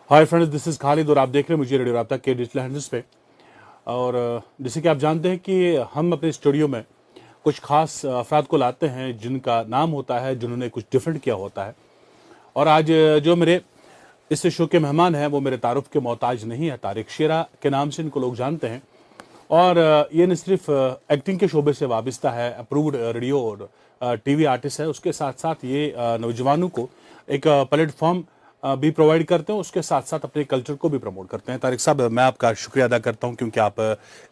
Hi friends, this is Khalid और आप देख रहे हैं मुझे रेडियो राब्ता के डिजिटल हैंडल्स पे। और जैसे कि आप जानते हैं कि हम अपने स्टूडियो में कुछ खास अफराद को लाते हैं जिनका नाम होता है, जिन्होंने कुछ डिफरेंट किया होता है। और आज जो मेरे इस शो के मेहमान हैं वो मेरे तारुफ के मोहताज नहीं है, तारिक शेरा के नाम से इनको लोग जानते हैं। और ये न सिर्फ एक्टिंग के शोबे से वाबस्ता है, अप्रूव्ड रेडियो और टीवी आर्टिस्ट है, उसके साथ साथ ये नौजवानों को एक प्लेटफॉर्म भी प्रोवाइड करते हैं, उसके साथ साथ अपने कल्चर को भी प्रमोट करते हैं। तारिक साहब, मैं आपका शुक्रिया अदा करता हूं क्योंकि आप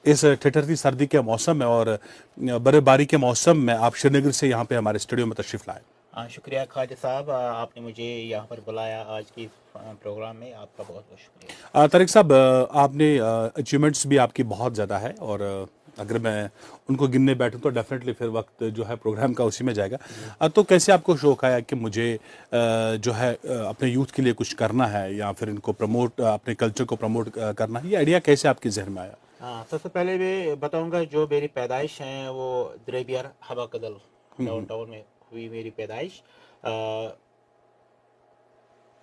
इस ठिठुरती सर्दी के मौसम में और बर्फबारी के मौसम में आप श्रीनगर से यहाँ पे हमारे स्टूडियो में तशरीफ लाए। शुक्रिया खालिद साहब, आपने मुझे यहाँ पर बुलाया आज की प्रोग्राम में। आपका बहुत बहुत शुक्रिया। तारिक साहब, आपने अचीवमेंट्स भी आपकी बहुत ज़्यादा है और अगर मैं उनको गिनने बैठूं तो डेफिनेटली फिर वक्त जो है प्रोग्राम का उसी में जाएगा। तो कैसे आपको शौक आया कि मुझे जो है अपने यूथ के लिए कुछ करना है या फिर इनको प्रमोट, अपने कल्चर को प्रमोट करना है, ये आइडिया कैसे आपके जहन में आया? हाँ, सबसे पहले मैं बताऊंगा जो मेरी पैदाइश है वो द्रेबियर हवा कदल डाउन टाउन में हुई मेरी पैदाइश।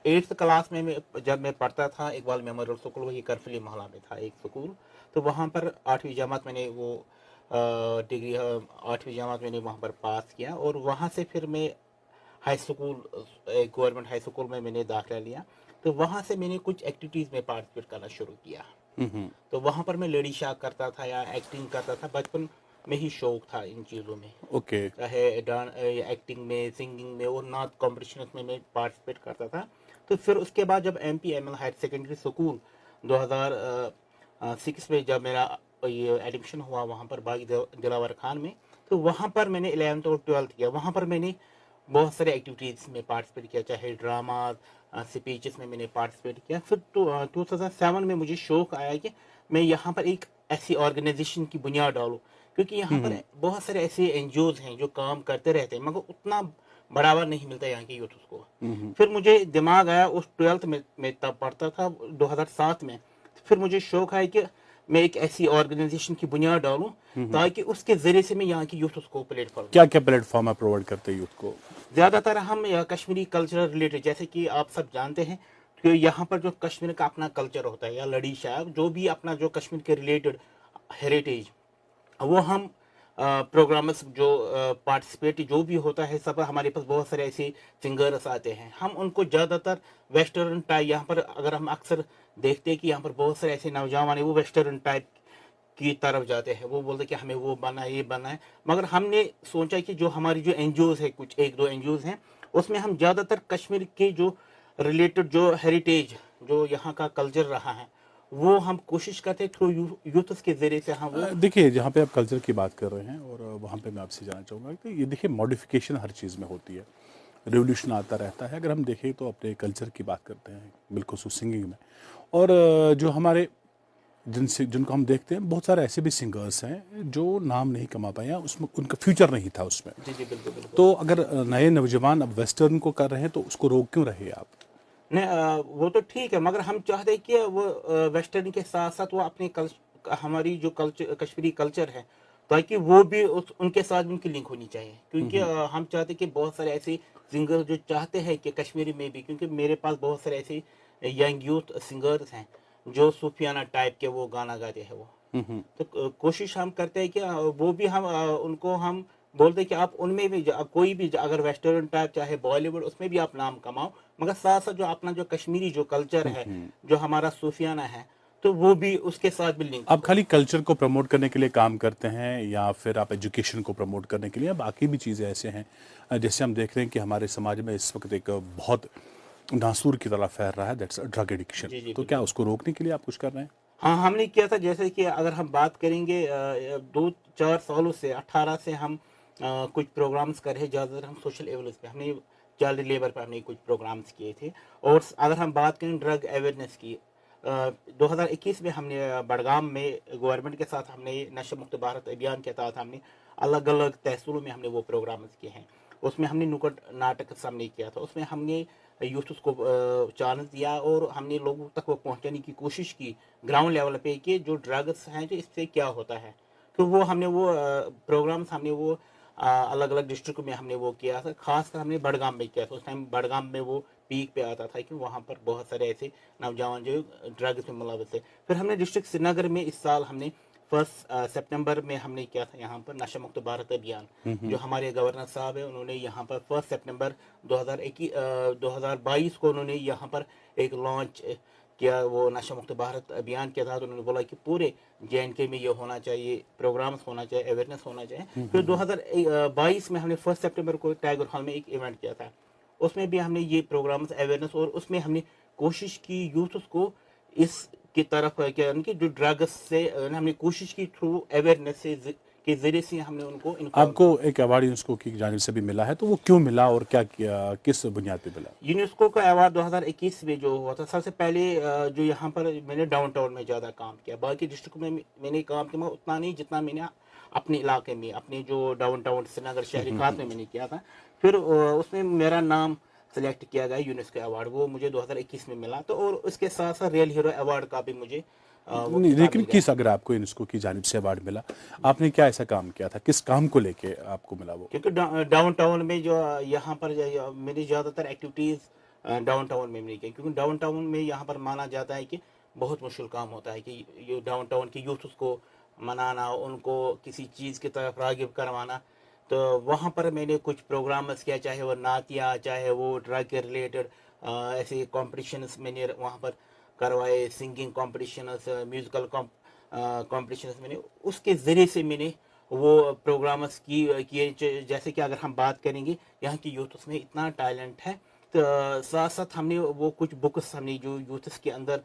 8th क्लास में जब मैं पढ़ता था, इकबाल मेमोरियल स्कूल, वही करफली मोहल्ला में था एक स्कूल। तो वहाँ पर 8वीं जमात मैंने वो डिग्री 8वीं जमात मैंने वहाँ पर पास किया और वहाँ से फिर मैं high school, government high school में मैंने दाखिला लिया। तो वहाँ से मैंने कुछ एक्टिविटीज़ में पार्टिसिपेट करना शुरू किया। तो वहाँ पर मैं लेडी शाह करता था या एक्टिंग करता था। बचपन में ही शौक था इन चीज़ों में, ओके। चाहे एक्टिंग में, सिंगिंग में और नाच कॉम्पिटिशन में मैं पार्टिसिपेट करता था। तो फिर उसके बाद जब MPML हायर सेकेंडरी स्कूल 2006 में जब मेरा ये एडमिशन हुआ वहाँ पर बागी दिलावर खान में, तो वहाँ पर मैंने 11th और 12th किया। वहाँ पर मैंने बहुत सारे एक्टिविटीज़ में पार्टिसिपेट किया, चाहे ड्रामा, स्पीचेस में मैंने पार्टिसिपेट किया। फिर 2007 में मुझे शौक आया कि मैं यहाँ पर एक ऐसी ऑर्गेनाइजेशन की बुनियाद डालूँ, क्योंकि यहाँ पर बहुत सारे ऐसे NGOs हैं जो काम करते रहते हैं मगर उतना बढ़ावा नहीं मिलता यहाँ के यूथ को। फिर मुझे दिमाग आया, उस 12th में मैं तब पढ़ता था 2007 में। फिर मुझे शौक है कि मैं एक ऐसी ऑर्गेनाइजेशन की बुनियाद डालूं ताकि उसके जरिए से मैं यहाँ की यूथ को प्लेटफॉर्म। क्या क्या प्लेटफॉर्म आप प्रोवाइड करते हैं यूथ को? ज़्यादातर हम कश्मीरी कल्चर रिलेटेड, जैसे कि आप सब जानते हैं कि यहाँ पर जो कश्मीर का अपना कल्चर होता है या लड़ी शाह, जो भी अपना जो कश्मीर के रिलेटेड हेरिटेज, वो हम प्रोग्राम्स जो पार्टिसिपेट जो भी होता है, सब हमारे पास बहुत सारे ऐसे सिंगर्स आते हैं। हम उनको ज़्यादातर वेस्टर्न टाइप, यहाँ पर अगर हम अक्सर देखते हैं कि यहाँ पर बहुत सारे ऐसे नौजवान हैं वो वेस्टर्न टाइप की तरफ जाते हैं। वो बोलते कि हमें वो बनना है, ये बनना है। मगर हमने सोचा कि जो हमारी जो NGOs है, कुछ 1-2 NGOs हैं, उसमें हम ज़्यादातर कश्मीर के जो रिलेटेड जो हेरिटेज, जो यहाँ का कल्चर रहा है, वो हम कोशिश करते थ्रू यूथ के जरिए से हम वो। देखिए, जहाँ पे आप कल्चर की बात कर रहे हैं और वहाँ पे मैं आपसे जानना चाहूँगा कि ये देखिए मॉडिफिकेशन हर चीज़ में होती है, रिवोल्यूशन आता रहता है। अगर हम देखें तो अपने कल्चर की बात करते हैं बिल्कुल सिंगिंग में, और जो हमारे जिनको हम देखते हैं, बहुत सारे ऐसे भी सिंगर्स हैं जो नाम नहीं कमा पाए या उसमें उनका फ्यूचर नहीं था उसमें। जी जी, बिल्कुल बिल्कुल। तो अगर नए नौजवान अब वेस्टर्न को कर रहे हैं तो उसको रोक क्यों रहे आप? नहीं, वो तो ठीक है, मगर हम चाहते हैं कि वो वेस्टर्न के साथ साथ वो अपने हमारी जो कल्चर, कश्मीरी कल्चर है, ताकि वो भी उनके साथ भी उनकी लिंक होनी चाहिए। क्योंकि हम चाहते हैं कि बहुत सारे ऐसे सिंगर जो चाहते हैं कि कश्मीरी में भी, क्योंकि मेरे पास बहुत सारे ऐसे यंग यूथ सिंगर्स हैं जो सूफियाना टाइप के वो गाना गाते हैं वो। तो कोशिश हम करते हैं कि वो भी हम उनको हम बोलते हैं कि आप उनमें भी कोई भी अगर वेस्टर्न टाइप चाहे बॉलीवुड, उसमें भी आप नाम कमाओ, मगर साथ साथ जो अपना जो कश्मीरी जो कल्चर है, जो हमारा सूफियाना है, तो वो भी उसके साथ भी लिंक। आप खाली कल्चर को प्रमोट करने के लिए काम करते हैं या फिर आप एजुकेशन को प्रमोट करने के लिए, या बाकी भी चीज़ें ऐसे हैं जैसे हम देख रहे हैं कि हमारे समाज में इस वक्त एक बहुत नासूर की तरह फैल रहा है, दैट्स ड्रग एडिक्शन। तो क्या उसको रोकने के लिए आप कुछ कर रहे हैं? हाँ, हमने किया था। जैसे कि अगर हम बात करेंगे 2-4 सालों से 18 से हम कुछ प्रोग्राम्स कर रहे हैं। ज़्यादातर हम सोशल एवेलेंस पे, हमने चाइल्ड लेबर पर हमने कुछ प्रोग्राम्स किए थे। और अगर हम बात करें ड्रग अवेयरनेस की, 2021 में हमने बड़गाम में गवर्नमेंट के साथ हमने नशा मुक्त भारत अभियान के तहत हमने अलग अलग तहसीलों में हमने वो प्रोग्राम्स किए हैं। उसमें हमने नुक्कड़ नाटक सामने किया था। उसमें हमने यूथ को चैलेंज दिया और हमने लोगों तक वो पहुंचाने की कोशिश की ग्राउंड लेवल पे कि जो ड्रग्स हैं जो इससे क्या होता है। तो वो हमने वो प्रोग्राम्स हमने वो अलग अलग डिस्ट्रिक्ट में हमने वो किया था। खासकर हमने बड़गाम में किया था। उस टाइम बड़गाम में वो پیک پہ آتا تھا کہ وہاں پر بہت سارے ایسے نوجوان جو ڈرگس میں ملوث تھے. پھر ہم نے ڈسٹرکٹ سری نگر میں اس سال ہم نے 1 سپٹمبر میں ہم نے کیا تھا یہاں پر نشہ مکت بھارت ابھیان, جو ہمارے گورنر صاحب ہیں انہوں نے یہاں پر 1 سپٹمبر 2022 کو انہوں نے یہاں پر ایک لانچ کیا, وہ نشہ مکت بھارت ابھیان کے تحت انہوں نے بولا کہ پورے JNK میں یہ ہونا چاہیے, پروگرامس ہونا چاہیے, اویئرنیس ہونا چاہیے. پھر 2022 میں ہم نے 1 سپٹمبر کو ٹائیگر ہال میں ایک ایونٹ کیا تھا, اس میں بھی ہم نے یہ پروگرامس اویئرنیس, اور اس میں ہم نے کوشش کی یوتھس کو اس کی طرف یعنی کہ جو ڈرگس سے ہم نے کوشش کی تھرو اویئرنیس کے ذریعے سے ہم نے ان کو آپ کو ایک ایوارڈ یونیسکو کی جانب سے بھی ملا ہے, تو وہ کیوں ملا اور کیا کس بنیاد پہ ملا؟ یونیسکو کا ایوارڈ 2021 میں جو ہوا تھا, سب سے پہلے جو یہاں پر میں نے ڈاؤن ٹاؤن میں زیادہ کام کیا, باقی ڈسٹرکٹ میں نے کام کیا اتنا نہیں جتنا میں نے اپنے علاقے میں, اپنے جو ڈاؤن ٹاؤن سری نگر شہری خاص میں نے کیا تھا. پھر اس میں میرا نام سلیکٹ کیا گیا یونیسکو ایوارڈ, وہ مجھے 2021 میں ملا. تو اور اس کے ساتھ ساتھ ریئل ہیرو ایوارڈ کا بھی مجھے لیکن کس اگر آپ کو یونیسکو کی جانب سے ایوارڈ ملا, آپ نے کیا ایسا کام کیا تھا, کس کام کو لے کے آپ کو ملا وہ؟ کیونکہ ڈاؤن ٹاؤن میں جو یہاں پر میری زیادہ تر ایکٹیویٹیز ڈاؤن ٹاؤن میں نہیں کی, کیونکہ ڈاؤن ٹاؤن میں یہاں پر مانا جاتا ہے کہ بہت مشکل کام ہوتا ہے کہ یہ ڈاؤن ٹاؤن کے یوتھس کو منانا, ان کو کسی چیز کی طرف راغب کروانا. تو وہاں پر میں نے کچھ پروگرامز کیا, چاہے وہ نعتیہ, چاہے وہ ڈرگ کے ریلیٹڈ ایسے کمپٹیشنز میں نے وہاں پر کروائے, سنگنگ کمپٹیشنز, میوزیکل کمپٹیشنز میں نے اس کے ذریعے سے میں نے وہ پروگرامز کیے. جیسے کہ اگر ہم بات کریں گے یہاں کی یوتھس میں اتنا ٹیلنٹ ہے, تو ساتھ ساتھ ہم نے وہ کچھ بکس ہم نے جو یوتھس کے اندر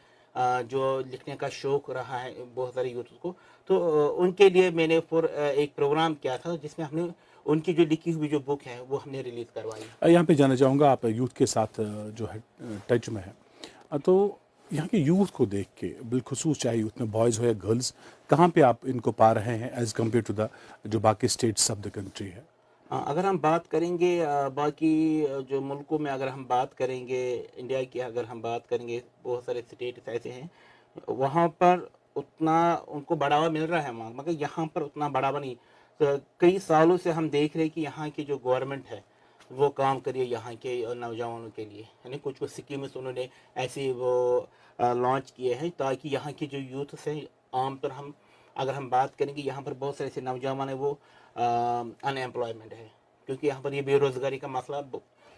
جو لکھنے کا شوق رہا ہے بہت سارے یوتھس کو, تو ان کے لیے میں نے ایک پروگرام کیا تھا جس میں ہم نے ان کی جو لکھی ہوئی جو بک ہے وہ ہم نے ریلیز کروائی. یہاں پہ جانا چاہوں گا, آپ یوتھ کے ساتھ جو ہے ٹچ میں ہے, تو یہاں کے یوتھ کو دیکھ کے بالخصوص چاہے یوتھ میں بوائز ہو یا گرلز, کہاں پہ آپ ان کو پا رہے ہیں ایز کمپیئر ٹو دا جو باقی اسٹیٹس آف دا کنٹری ہے؟ اگر ہم بات کریں گے باقی جو ملکوں میں, اگر ہم بات کریں گے انڈیا کی, اگر ہم بات کریں گے بہت سارے اسٹیٹس ایسے ہیں وہاں پر اتنا ان کو بڑھاوا مل رہا ہے, مگر یہاں پر اتنا بڑھاوا نہیں. کئی سالوں سے ہم دیکھ رہے کہ یہاں کی جو گورنمنٹ ہے وہ کام کریے یہاں کے نوجوانوں کے لیے, یعنی کچھ اسکیمز انہوں نے ایسے وہ لانچ کیے ہیں تاکہ یہاں کی جو یوتھس ہیں, عام طور اگر ہم بات کریں گے یہاں پر بہت سارے ایسے نوجوان ہیں وہ ان ایمپلائمنٹ ہے, کیونکہ یہاں پر یہ بے روزگاری کا مسئلہ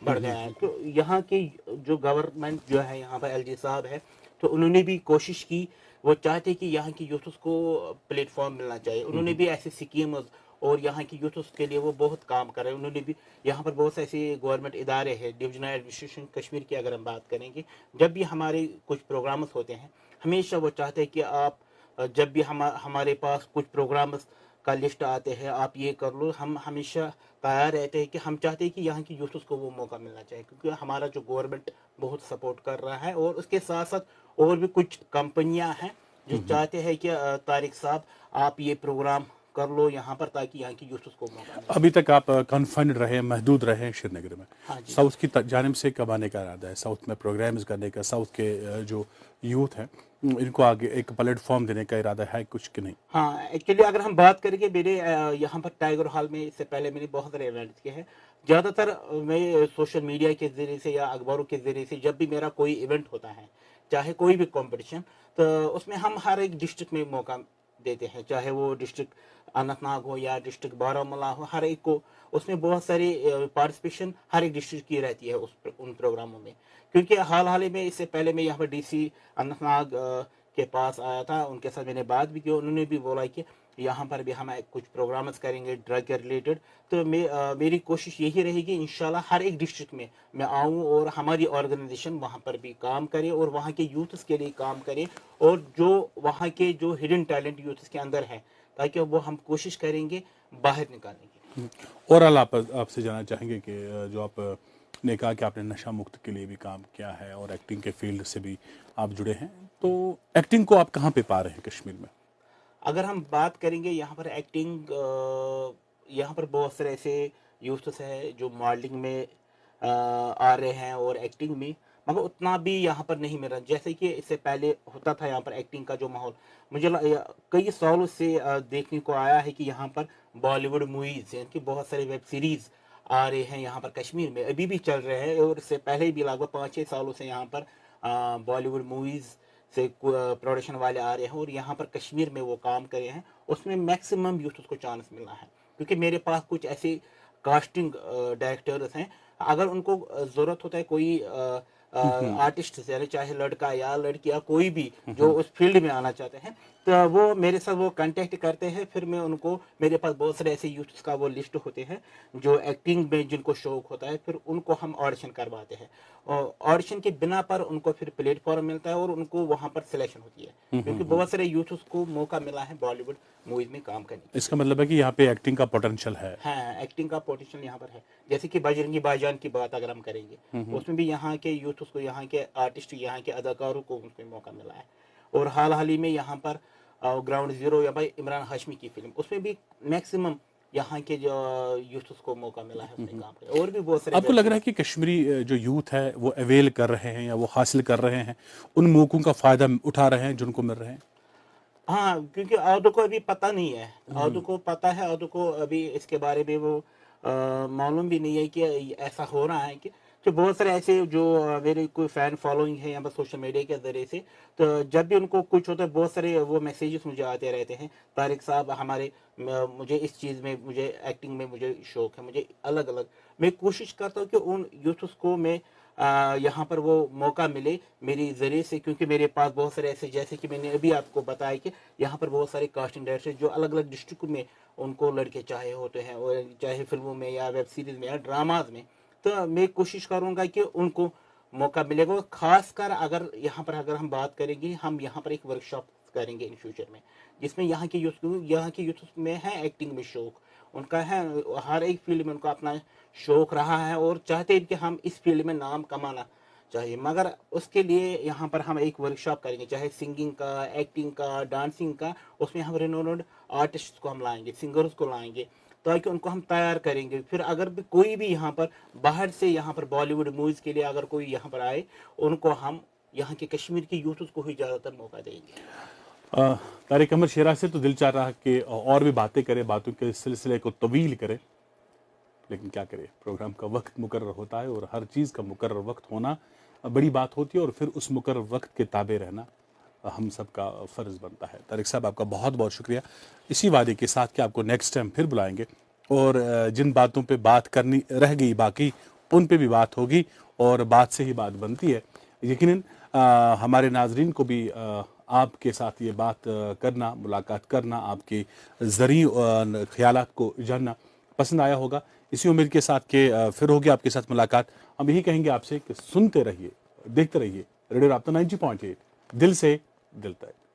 بڑھ گیا ہے. تو یہاں کی جو گورنمنٹ جو ہے یہاں پر LG صاحب ہے, تو انہوں نے بھی کوشش کی, وہ چاہتے کہ یہاں کی یوتھس کو پلیٹ فارم ملنا چاہیے. انہوں نے بھی ایسے اسکیمز اور یہاں کی یوتھس کے لیے وہ بہت کام کر رہے ہیں. انہوں نے بھی یہاں پر بہت سے ایسے گورنمنٹ ادارے ہیں, ڈویژنل ایڈمنسٹریشن کشمیر کی اگر ہم بات کریں گے, جب بھی ہمارے کچھ پروگرامز ہوتے ہیں ہمیشہ وہ چاہتے ہیں کہ آپ جب بھی ہمارے پاس کچھ پروگرامز کا لسٹ آتے ہیں آپ یہ کر لو, ہم ہمیشہ تیار رہتے ہیں کہ ہم چاہتے ہیں کہ یہاں کی یوتھس کو وہ موقع ملنا چاہیے, کیونکہ ہمارا جو گورنمنٹ بہت سپورٹ کر رہا ہے. اور اس کے ساتھ ساتھ اور بھی کچھ کمپنیاں ہیں جو چاہتے ہیں کہ طارق صاحب آپ یہ پروگرام کر لو یہاں پر تاکہ یہاں کی یوتھس کو موقع ملے. ابھی تک آپ کنفائنڈ رہے, محدود رہے شری نگر میں, ہاں جی. ساؤتھ کی جانب سے کب آنے کا ارادہ ہے, ساؤتھ میں پروگرامز کرنے کا, ساؤتھ کے جو یوتھ ہیں ان کو آگے ایک پلیٹ فارم دینے کا ارادہ ہے کچھ کہ نہیں؟ ہاں, ایکچولی اگر ہم بات کریں گے میرے یہاں پر ٹائیگر ہال میں اس سے پہلے میں نے بہت سارے ایونٹس کیے ہیں. زیادہ تر میں سوشل میڈیا کے ذریعے سے یا اخباروں کے ذریعے سے جب بھی میرا کوئی ایونٹ ہوتا ہے, چاہے کوئی بھی کمپٹیشن, تو اس میں ہم ہر ایک ڈسٹرکٹ میں موقع دیتے ہیں, چاہے وہ ڈسٹرکٹ اننت ناگ ہو یا ڈسٹرکٹ بارہمولہ ہو, ہر ایک کو اس میں بہت ساری پارٹیسپیشن ہر ایک ڈسٹرکٹ کی رہتی ہے ان پروگراموں میں. کیونکہ حال ہی میں اس سے پہلے میں یہاں پر DC اننت ناگ کے پاس آیا تھا, ان کے ساتھ میں نے بات بھی کی, انہوں نے بھی بولا کہ یہاں پر بھی ہم کچھ پروگرامز کریں گے ڈرگ کے ریلیٹڈ. تو میری کوشش یہی رہے گی انشاءاللہ ہر ایک ڈسٹرکٹ میں آؤں اور ہماری آرگنائزیشن وہاں پر بھی کام کرے اور وہاں کے یوتھس کے لیے کام کرے, اور جو وہاں کے جو ہڈن ٹیلنٹ یوتھس کے اندر ہے تاکہ وہ ہم کوشش کریں گے باہر نکالنے کی. اور آپ سے جاننا چاہیں گے کہ جو آپ نے کہا کہ آپ نے نشہ مکت کے لیے بھی کام کیا ہے اور ایکٹنگ کے فیلڈ سے بھی آپ جڑے ہیں, تو ایکٹنگ کو آپ کہاں پہ پا رہے ہیں کشمیر میں؟ اگر ہم بات کریں گے یہاں پر ایکٹنگ, یہاں پر بہت سارے ایسے یوتھس ہیں جو ماڈلنگ میں آ رہے ہیں اور ایکٹنگ میں, مگر اتنا بھی یہاں پر نہیں مل رہا جیسے کہ اس سے پہلے ہوتا تھا. یہاں پر ایکٹنگ کا جو ماحول مجھے کئی سالوں سے دیکھنے کو آیا ہے کہ یہاں پر بالی ووڈ موویز یعنی کہ بہت سارے ویب سیریز आ रहे हैं यहाँ पर कश्मीर में, अभी भी चल रहे हैं, और इससे पहले भी लगभग 5-6 सालों से यहाँ पर बॉलीवुड मूवीज़ से प्रोडक्शन वाले आ रहे हैं और यहाँ पर कश्मीर में वो काम करे हैं, उसमें मैक्सिमम यूथ को चांस मिलना है। क्योंकि मेरे पास कुछ ऐसे कास्टिंग डायरेक्टर्स हैं, अगर उनको ज़रूरत होता है कोई आर्टिस्ट से, यानी चाहे लड़का या लड़की या कोई भी जो उस फील्ड में आना चाहते हैं, तो वो मेरे साथ वो कांटेक्ट करते हैं, फिर मैं उनको, मेरे पास बहुत सारे ऐसे यूथ्स का वो लिस्ट होते हैं जो एक्टिंग में जिनको शौक होता है, फिर उनको हम ऑडिशन करवाते हैं और ऑडिशन के बिना पर उनको फिर प्लेटफॉर्म मिलता है और उनको वहाँ पर सिलेक्शन होती है, क्योंकि बहुत सारे यूथ्स को मौका मिला है बॉलीवुड मूवीज में काम करने। इसका मतलब है कि यहाँ पे एक्टिंग का पोटेंशियल है। हाँ, एक्टिंग का पोटेंशियल यहाँ पर है। जैसे कि बजरंगी भाईजान की बात अगर हम करेंगे, उसमें भी यहाँ के यूथ को, यहाँ के आर्टिस्ट, यहाँ के अदाकारों को उसमें मौका मिला है। और हाल ही में यहाँ पर ग्राउंड जीरो या भाई इमरान हाशमी की फिल्म, उसमें भी मैक्सिमम यहाँ के जो यूथ को मौका मिला है उसमें काम करे। और भी बहुत सारे। आपको लग रहा है कि कश्मीरी जो यूथ है वो अवेल कर रहे हैं या वो हासिल कर रहे हैं, उन मौकों का फायदा उठा रहे हैं जिनको मिल रहे हैं? हाँ, क्योंकि औरतों को अभी पता नहीं है, औरतों को पता है, औरतों को अभी इसके बारे में वो मालूम भी नहीं है कि ऐसा हो रहा है। कि तो बहुत सारे ऐसे जो मेरे कोई फैन फॉलोइंग है यहाँ पर सोशल मीडिया के जरिए से, तो जब भी उनको कुछ होता है बहुत सारे वो मैसेजेस मुझे आते रहते हैं, तारिक साहब हमारे, मुझे इस चीज़ में, मुझे एक्टिंग में मुझे शौक है, मुझे अलग अलग, मैं कोशिश करता हूँ कि उन यूथ्स को मैं यहाँ पर वो मौका मिले मेरी ज़रिए से। क्योंकि मेरे पास बहुत सारे ऐसे, जैसे कि मैंने अभी आपको बताया कि यहाँ पर बहुत सारे कास्टिंग डायरेक्टर जो अलग अलग डिस्ट्रिक्ट में उनको लड़के चाहे होते हैं, और चाहे फिल्मों में या वेब सीरीज़ में या ड्रामाज में, तो मैं कोशिश करूँगा कि उनको मौका मिलेगा। खासकर अगर यहाँ पर अगर हम बात करेंगे, हम यहाँ पर एक वर्कशॉप करेंगे इन फ्यूचर में, जिसमें यहाँ के यूथ में है एक्टिंग में शौक, उनका है हर एक फील्ड में उनका अपना शौक रहा है और चाहते हैं कि हम इस फील्ड में नाम कमाना चाहिए। मगर उसके लिए यहाँ पर हम एक वर्कशॉप करेंगे, चाहे सिंगिंग का, एक्टिंग का, डांसिंग का, उसमें हम रेनोन्ड आर्टिस्ट को हम लाएंगे, सिंगर्स को लाएंगे, ताकि उनको हम तैयार करेंगे। फिर अगर भी कोई भी यहाँ पर बाहर से यहाँ पर बॉलीवुड मूवीज़ के लिए अगर कोई यहाँ पर आए, उनको हम यहाँ के कश्मीर के यूथ को ही ज़्यादातर मौका देंगे। तारिक अहमद शेरा से तो दिल चाह रहा कि और भी बातें करें, बातों के सिलसिले को तवील करें, लेकिन क्या करें, प्रोग्राम का वक्त मुकर्रर होता है और हर चीज़ का मुकर्रर वक्त होना बड़ी बात होती है, और फिर उस मुकर्रर वक्त के ताबे रहना हम सब का फ़र्ज़ बनता है। तारिक साहब, आपका बहुत बहुत शुक्रिया। इसी वादे के साथ कि आपको नेक्स्ट टाइम फिर बुलाएंगे और जिन बातों पे बात करनी रह गई बाकी, उन पे भी बात होगी, और बात से ही बात बनती है। यकीनन हमारे नाजरीन को भी आपके साथ ये बात करना, मुलाकात करना, आपके ज़रिए ख्यालात को जानना पसंद आया होगा। इसी उम्मीद के साथ कि फिर होगी आपके साथ मुलाकात। हम यही कहेंगे आपसे कि सुनते रहिए, देखते रहिए रेडियो राब्ता 90.8, दिल से दिल तक।